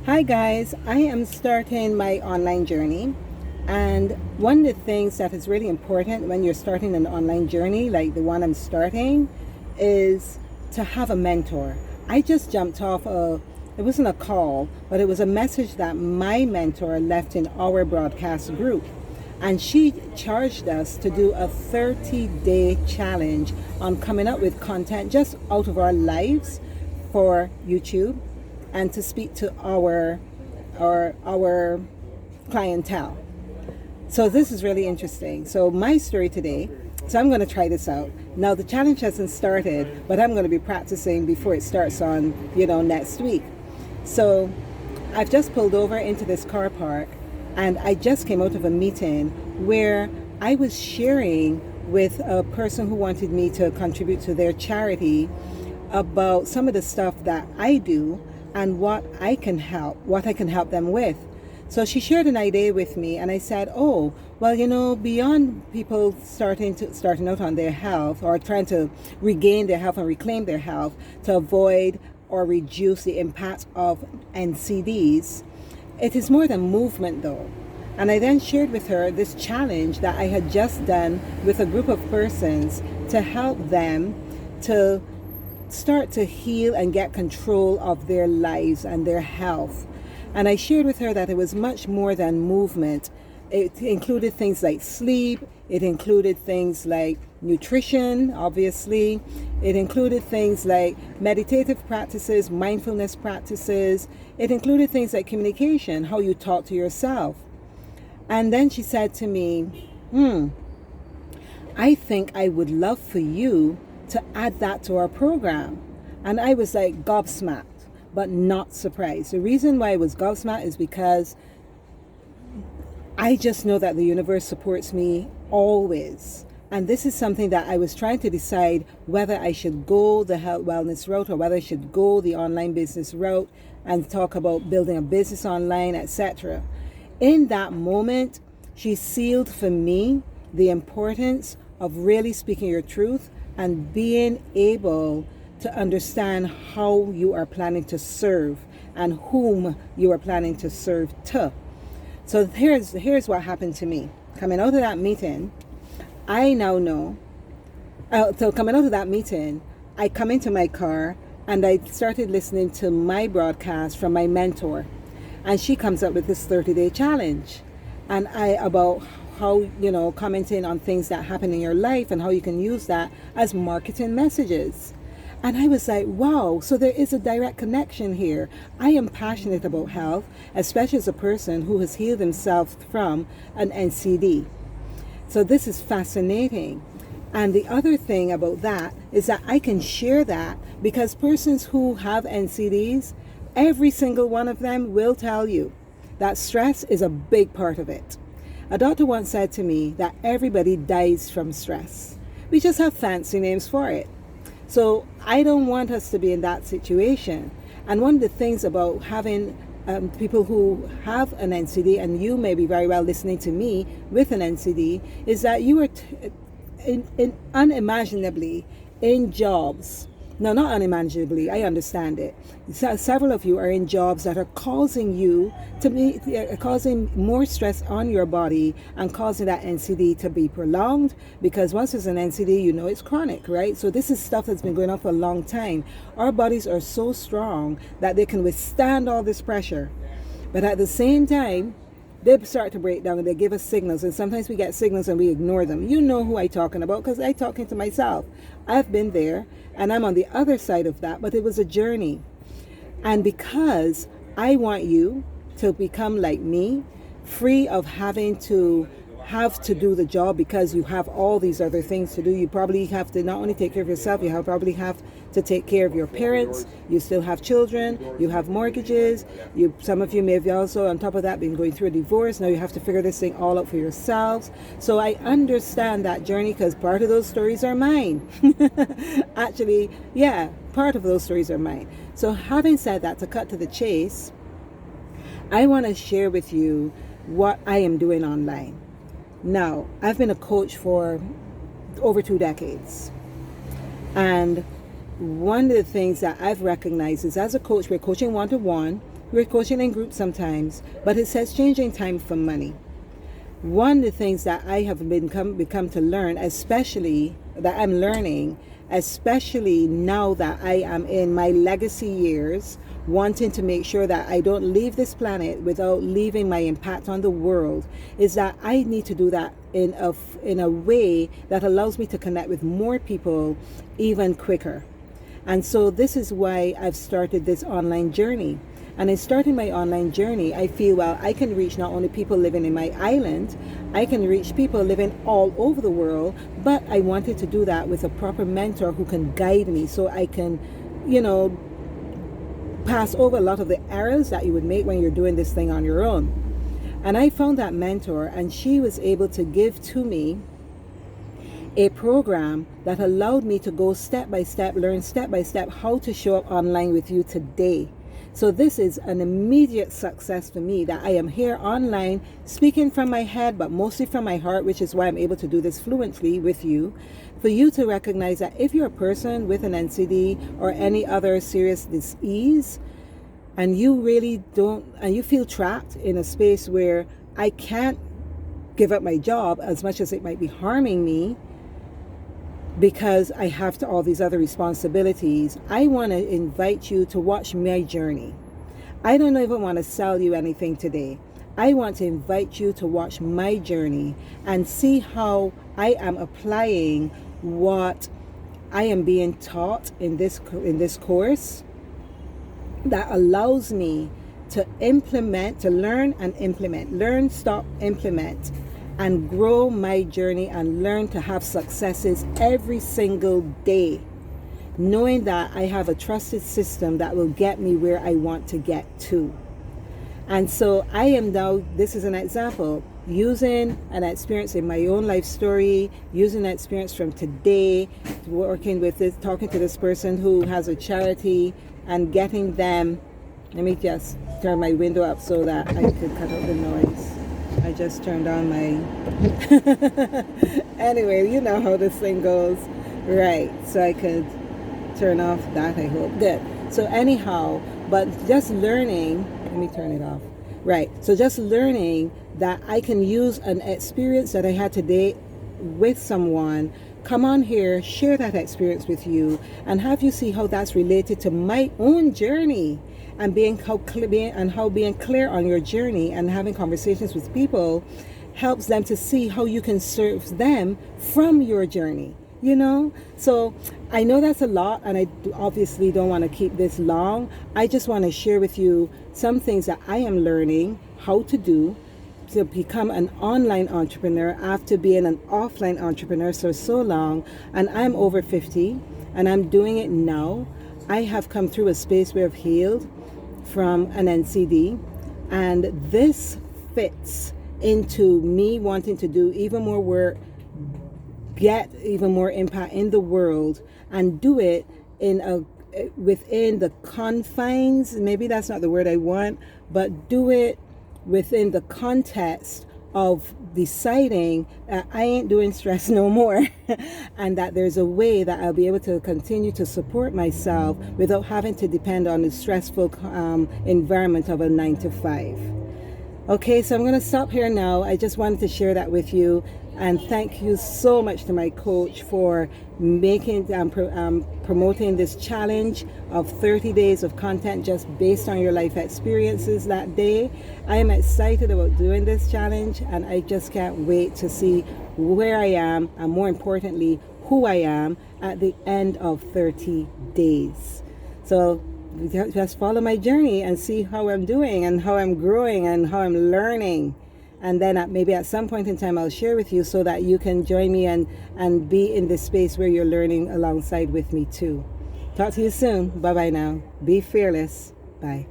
Hi guys, I am starting my online journey, and one of the things that is really important when you're starting an online journey like the one I'm starting is to have a mentor. I just jumped off it wasn't a call, but it was a message that my mentor left in our broadcast group. And she charged us to do a 30-day challenge on coming up with content just out of our lives for YouTube and to speak to our clientele. So this is really interesting. So my story today, so I'm going to try this out. Now the challenge hasn't started, but I'm going to be practicing before it starts on, next week. So I've just pulled over into this car park, and I just came out of a meeting where I was sharing with a person who wanted me to contribute to their charity about some of the stuff that I do and what I can help them with. So she shared an idea with me, and I said, "Oh, well, beyond people starting out on their health or trying to regain their health and reclaim their health to avoid or reduce the impact of NCDs, it is more than movement, though." And I then shared with her this challenge that I had just done with a group of persons to help them to start to heal and get control of their lives and their health. And I shared with her that it was much more than movement. It included things like sleep, it included things like nutrition, obviously. It included things like meditative practices, mindfulness practices. It included things like communication, how you talk to yourself. And then she said to me, I think I would love for you to add that to our program. And I was like gobsmacked, but not surprised. The reason why I was gobsmacked is because I just know that the universe supports me always. And this is something that I was trying to decide whether I should go the health wellness route or whether I should go the online business route and talk about building a business online, etc. In that moment, she sealed for me the importance of really speaking your truth and being able to understand how you are planning to serve and whom you are planning to serve to. So here's what happened to me. Coming out of that meeting, I now know. So coming out of that meeting, I come into my car and I started listening to my broadcast from my mentor. And she comes up with this 30-day challenge. And about how, commenting on things that happen in your life and how you can use that as marketing messages. And I was like, wow, so there is a direct connection here. I am passionate about health, especially as a person who has healed himself from an NCD. So this is fascinating. And the other thing about that is that I can share that because persons who have NCDs, every single one of them will tell you that stress is a big part of it. A doctor once said to me that everybody dies from stress. We just have fancy names for it. So I don't want us to be in that situation. And one of the things about having people who have an NCD, and you may be very well listening to me with an NCD, is that you are unimaginably in jobs. No, not unimaginably, I understand it. Several of you are in jobs that are causing causing more stress on your body and causing that NCD to be prolonged, because once there's an NCD, it's chronic, right? So this is stuff that's been going on for a long time. Our bodies are so strong that they can withstand all this pressure. But at the same time, they start to break down and they give us signals, and sometimes we get signals and we ignore them. You know who I'm talking about because I'm talking to myself. I've been there and I'm on the other side of that, but it was a journey. And because I want you to become like me, free of having to do the job because you have all these other things to do. You probably have to not only take care of yourself, probably have to take care of your parents. You still have children, you have mortgages, some of you may have also on top of that been going through a divorce. Now you have to figure this thing all out for yourselves. So I understand that journey because part of those stories are mine. Actually, yeah, part of those stories are mine. So having said that, to cut to the chase, I want to share with you what I am doing online. Now, I've been a coach for over 2 decades. And one of the things that I've recognized is as a coach, we're coaching one-to-one We're coaching in groups sometimes, but it says changing time for money. One of the things that I have become to learn, especially that I'm learning, especially now that I am in my legacy years, wanting to make sure that I don't leave this planet without leaving my impact on the world, is that I need to do that in a way that allows me to connect with more people even quicker. And so this is why I've started this online journey. And in starting my online journey, I feel, well, I can reach not only people living in my island, I can reach people living all over the world, but I wanted to do that with a proper mentor who can guide me so I can, pass over a lot of the errors that you would make when you're doing this thing on your own. And I found that mentor, and she was able to give to me a program that allowed me to go step by step, learn step by step how to show up online with you today. So this is an immediate success for me, that I am here online speaking from my head, but mostly from my heart, which is why I'm able to do this fluently with you. For you to recognize that if you're a person with an NCD or any other serious disease, and you really don't, and you feel trapped in a space where I can't give up my job as much as it might be harming me, because I have all these other responsibilities, I want to invite you to watch my journey. I don't even want to sell you anything today. I want to invite you to watch my journey and see how I am applying what I am being taught in this course, that allows me to implement, to learn and implement, learn, stop, implement, and grow my journey and learn to have successes every single day, knowing that I have a trusted system that will get me where I want to get to. And so I am now, this is an example, using an experience in my own life story, using an experience from today, working with this, talking to this person who has a charity and getting them, let me just turn my window up so that I could cut out the noise. I just turned on my anyway, you know how this thing goes, right? So I could turn off that, I hope. Good. So anyhow, but just learning, let me turn it off. Right. So just learning that I can use an experience that I had today with someone, come on here, share that experience with you, and have you see how that's related to my own journey. And being clear on your journey and having conversations with people helps them to see how you can serve them from your journey, So I know that's a lot, and I obviously don't want to keep this long. I just want to share with you some things that I am learning how to do to become an online entrepreneur after being an offline entrepreneur for so long. And I'm over 50 and I'm doing it now. I have come through a space where I've healed from an NCD, and this fits into me wanting to do even more work, get even more impact in the world, and do it within the confines, maybe that's not the word I want, but do it within the context of deciding that I ain't doing stress no more and that there's a way that I'll be able to continue to support myself without having to depend on the stressful environment of a 9-to-5. Okay, so I'm going to stop here now. I just wanted to share that with you, and thank you so much to my coach for making promoting this challenge of 30 days of content just based on your life experiences that day. I am excited about doing this challenge, and I just can't wait to see where I am, and more importantly, who I am at the end of 30 days. So just follow my journey and see how I'm doing and how I'm growing and how I'm learning. And then maybe at some point in time I'll share with you so that you can join me and be in this space where you're learning alongside with me too. Talk to you soon. Bye-bye now. Be fearless. Bye.